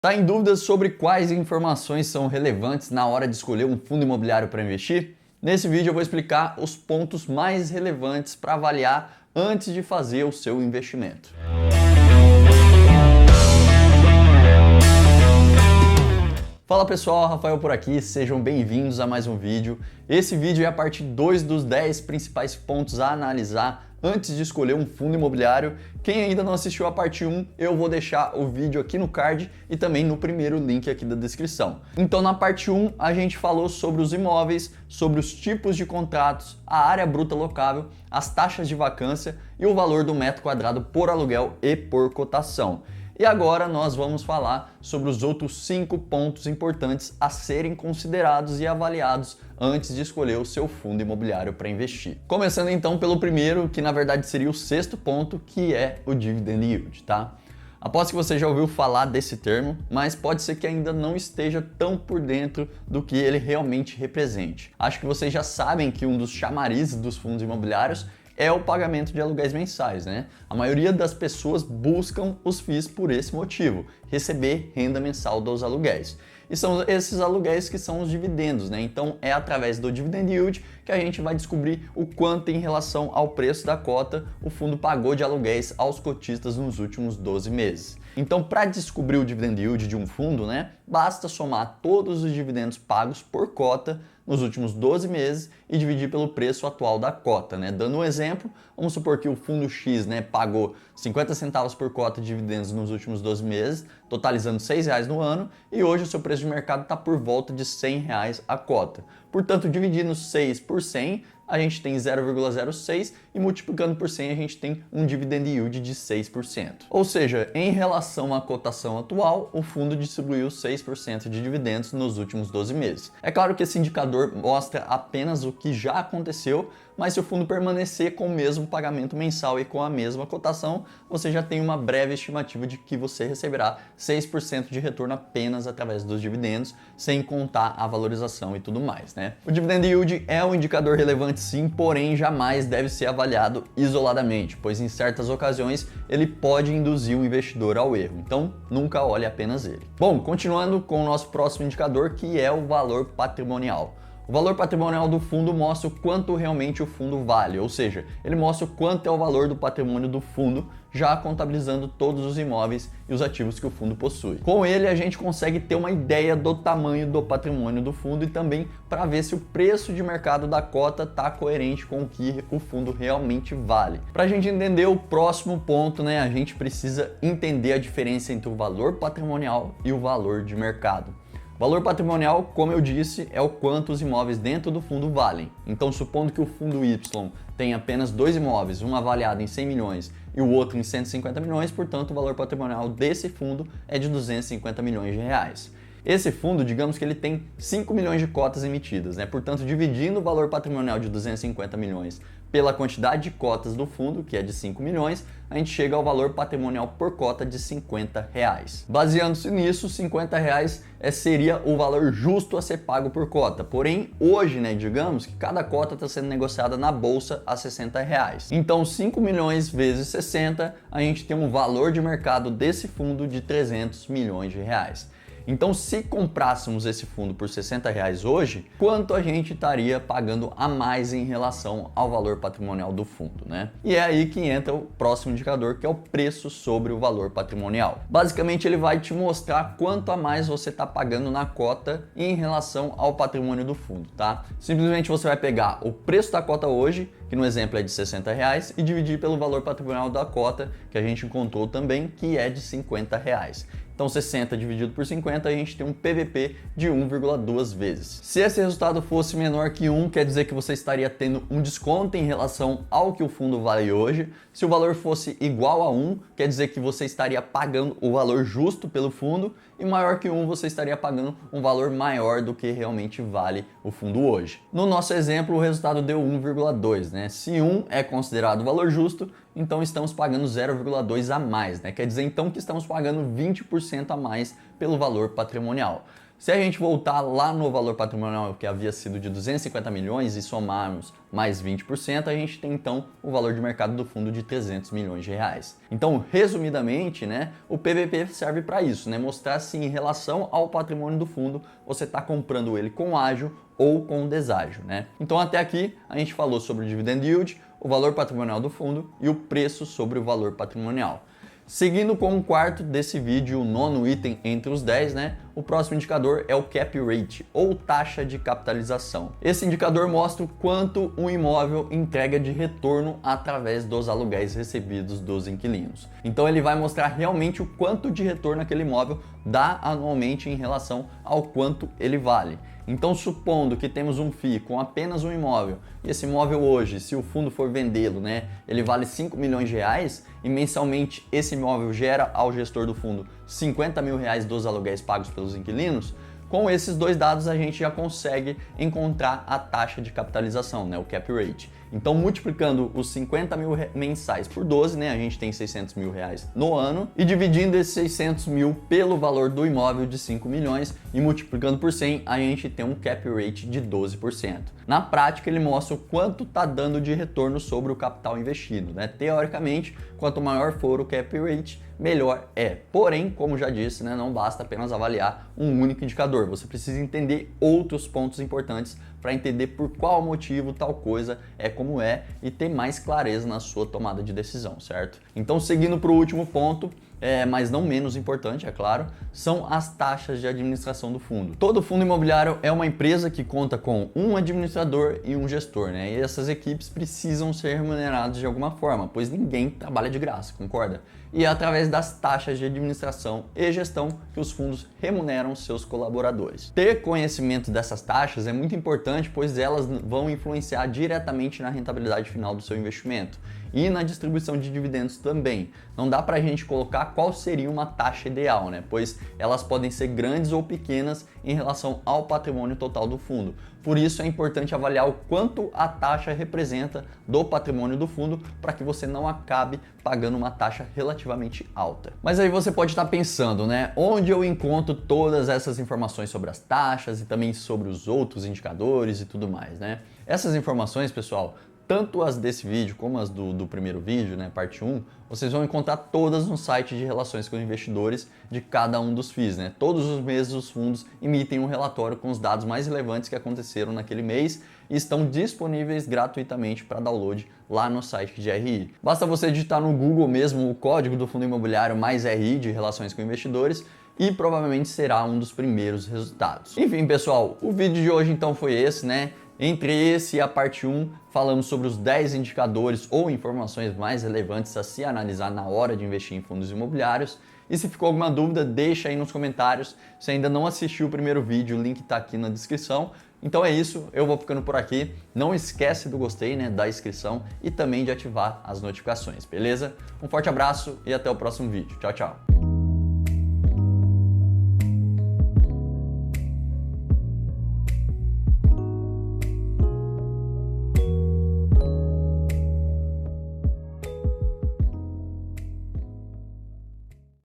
Tá em dúvidas sobre quais informações são relevantes na hora de escolher um fundo imobiliário para investir? Nesse vídeo eu vou explicar os pontos mais relevantes para avaliar antes de fazer o seu investimento. Fala pessoal, Rafael por aqui, sejam bem-vindos a mais um vídeo. Esse vídeo é a parte 2 dos 10 principais pontos a analisar antes de escolher um fundo imobiliário. Quem ainda não assistiu a parte 1, eu vou deixar o vídeo aqui no card e também no primeiro link aqui da descrição. Então na parte 1 a gente falou sobre os imóveis, sobre os tipos de contratos, a área bruta locável, as taxas de vacância e o valor do metro quadrado por aluguel e por cotação. E agora nós vamos falar sobre os outros 5 pontos importantes a serem considerados e avaliados antes de escolher o seu fundo imobiliário para investir. Começando então pelo primeiro, que na verdade seria o 6º ponto, que é o Dividend Yield, tá? Aposto que você já ouviu falar desse termo, mas pode ser que ainda não esteja tão por dentro do que ele realmente represente. Acho que vocês já sabem que um dos chamarizes dos fundos imobiliários é o pagamento de aluguéis mensais, né? A maioria das pessoas buscam os FIIs por esse motivo, receber renda mensal dos aluguéis. E são esses aluguéis que são os dividendos, né? Então é através do Dividend Yield que a gente vai descobrir o quanto em relação ao preço da cota o fundo pagou de aluguéis aos cotistas nos últimos 12 meses. Então, para descobrir o Dividend Yield de um fundo, né, basta somar todos os dividendos pagos por cota nos últimos 12 meses e dividir pelo preço atual da cota, né? Dando um exemplo, vamos supor que o fundo X, né, pagou 50 centavos por cota de dividendos nos últimos 12 meses, totalizando R$6 no ano, e hoje o seu preço de mercado está por volta de R$100 a cota. Portanto, dividindo 6 por 100, a gente tem 0,06 e multiplicando por 100 a gente tem um dividend yield de 6%. Ou seja, em relação à cotação atual, o fundo distribuiu 6% de dividendos nos últimos 12 meses. É claro que esse indicador mostra apenas o que já aconteceu, mas se o fundo permanecer com o mesmo pagamento mensal e com a mesma cotação, você já tem uma breve estimativa de que você receberá 6% de retorno apenas através dos dividendos, sem contar a valorização e tudo mais, né? O dividend yield é um indicador relevante sim, porém jamais deve ser avaliado isoladamente, pois em certas ocasiões ele pode induzir o investidor ao erro, então nunca olhe apenas ele. Bom, continuando com o nosso próximo indicador, que é o valor patrimonial. O valor patrimonial do fundo mostra o quanto realmente o fundo vale, ou seja, ele mostra o quanto é o valor do patrimônio do fundo, já contabilizando todos os imóveis e os ativos que o fundo possui. Com ele a gente consegue ter uma ideia do tamanho do patrimônio do fundo e também para ver se o preço de mercado da cota está coerente com o que o fundo realmente vale. Para a gente entender o próximo ponto, né, a gente precisa entender a diferença entre o valor patrimonial e o valor de mercado. Valor patrimonial, como eu disse, é o quanto os imóveis dentro do fundo valem. Então, supondo que o fundo Y tem apenas 2 imóveis, um avaliado em 100 milhões e o outro em 150 milhões, portanto, o valor patrimonial desse fundo é de 250 milhões de reais. Esse fundo, digamos que ele tem 5 milhões de cotas emitidas, né? Portanto, dividindo o valor patrimonial de 250 milhões pela quantidade de cotas do fundo, que é de 5 milhões, a gente chega ao valor patrimonial por cota de R$50. Baseando-se nisso, R$50 seria o valor justo a ser pago por cota. Porém, hoje, né, digamos que cada cota está sendo negociada na bolsa a R$60. Então, 5 milhões vezes 60, a gente tem um valor de mercado desse fundo de 300 milhões de reais. Então, se comprássemos esse fundo por R$60 hoje, quanto a gente estaria pagando a mais em relação ao valor patrimonial do fundo, né? E é aí que entra o próximo indicador, que é o preço sobre o valor patrimonial. Basicamente, ele vai te mostrar quanto a mais você está pagando na cota em relação ao patrimônio do fundo, tá? Simplesmente você vai pegar o preço da cota hoje, que no exemplo é de R$60, e dividir pelo valor patrimonial da cota, que a gente encontrou também, que é de R$50. Então 60 dividido por 50, a gente tem um PVP de 1,2 vezes. Se esse resultado fosse menor que 1, quer dizer que você estaria tendo um desconto em relação ao que o fundo vale hoje. Se o valor fosse igual a 1, quer dizer que você estaria pagando o valor justo pelo fundo, e maior que 1, você estaria pagando um valor maior do que realmente vale o fundo hoje. No nosso exemplo, o resultado deu 1,2, né? Se 1 é considerado o valor justo, então estamos pagando 0,2 a mais, né? Quer dizer então que estamos pagando 20% a mais pelo valor patrimonial. Se a gente voltar lá no valor patrimonial que havia sido de 250 milhões e somarmos mais 20%, a gente tem então o valor de mercado do fundo de 300 milhões de reais. Então, resumidamente, né, o PVP serve para isso, né, mostrar se em relação ao patrimônio do fundo você está comprando ele com ágio ou com deságio, né? Então, até aqui a gente falou sobre o dividend yield, o valor patrimonial do fundo e o preço sobre o valor patrimonial. Seguindo com o quarto desse vídeo, o nono item entre os 10, né? O próximo indicador é o cap rate, ou taxa de capitalização. Esse indicador mostra o quanto um imóvel entrega de retorno através dos aluguéis recebidos dos inquilinos. Então ele vai mostrar realmente o quanto de retorno aquele imóvel dá anualmente em relação ao quanto ele vale. Então, supondo que temos um FII com apenas um imóvel, e esse imóvel hoje, se o fundo for vendê-lo, né, ele vale 5 milhões de reais, e mensalmente esse imóvel gera ao gestor do fundo 50 mil reais dos aluguéis pagos pelos inquilinos, com esses dois dados a gente já consegue encontrar a taxa de capitalização, né, o cap rate. Então, multiplicando os 50 mil mensais por 12, né, a gente tem 600 mil reais no ano, e dividindo esses 600 mil pelo valor do imóvel de 5 milhões e multiplicando por 100, a gente tem um cap rate de 12%. Na prática, ele mostra o quanto está dando de retorno sobre o capital investido, né? Teoricamente, quanto maior for o cap rate, melhor é. Porém, como já disse, né, não basta apenas avaliar um único indicador, você precisa entender outros pontos importantes para entender por qual motivo tal coisa é como é e ter mais clareza na sua tomada de decisão, certo? Então, seguindo para o último ponto, mas não menos importante, é claro, são as taxas de administração do fundo. Todo fundo imobiliário é uma empresa que conta com um administrador e um gestor, né? E essas equipes precisam ser remuneradas de alguma forma, pois ninguém trabalha de graça, concorda? E é através das taxas de administração e gestão que os fundos remuneram seus colaboradores. Ter conhecimento dessas taxas é muito importante, pois elas vão influenciar diretamente na rentabilidade final do seu investimento e na distribuição de dividendos também. Não dá para a gente colocar qual seria uma taxa ideal, né? Pois elas podem ser grandes ou pequenas em relação ao patrimônio total do fundo. Por isso é importante avaliar o quanto a taxa representa do patrimônio do fundo para que você não acabe pagando uma taxa relativamente alta. Mas aí você pode estar pensando, né? Onde eu encontro todas essas informações sobre as taxas e também sobre os outros indicadores e tudo mais, né? Essas informações, pessoal, tanto as desse vídeo como as do primeiro vídeo, né, parte 1, vocês vão encontrar todas no site de relações com investidores de cada um dos FIIs, né? Todos os meses os fundos emitem um relatório com os dados mais relevantes que aconteceram naquele mês e estão disponíveis gratuitamente para download lá no site de RI. Basta você digitar no Google mesmo o código do fundo imobiliário mais RI de relações com investidores e provavelmente será um dos primeiros resultados. Enfim, pessoal, o vídeo de hoje então foi esse, né? Entre esse e a parte 1, falamos sobre os 10 indicadores ou informações mais relevantes a se analisar na hora de investir em fundos imobiliários. E se ficou alguma dúvida, deixa aí nos comentários. Se ainda não assistiu o primeiro vídeo, o link está aqui na descrição. Então é isso, eu vou ficando por aqui. Não esquece do gostei, né, da inscrição e também de ativar as notificações, beleza? Um forte abraço e até o próximo vídeo. Tchau, tchau!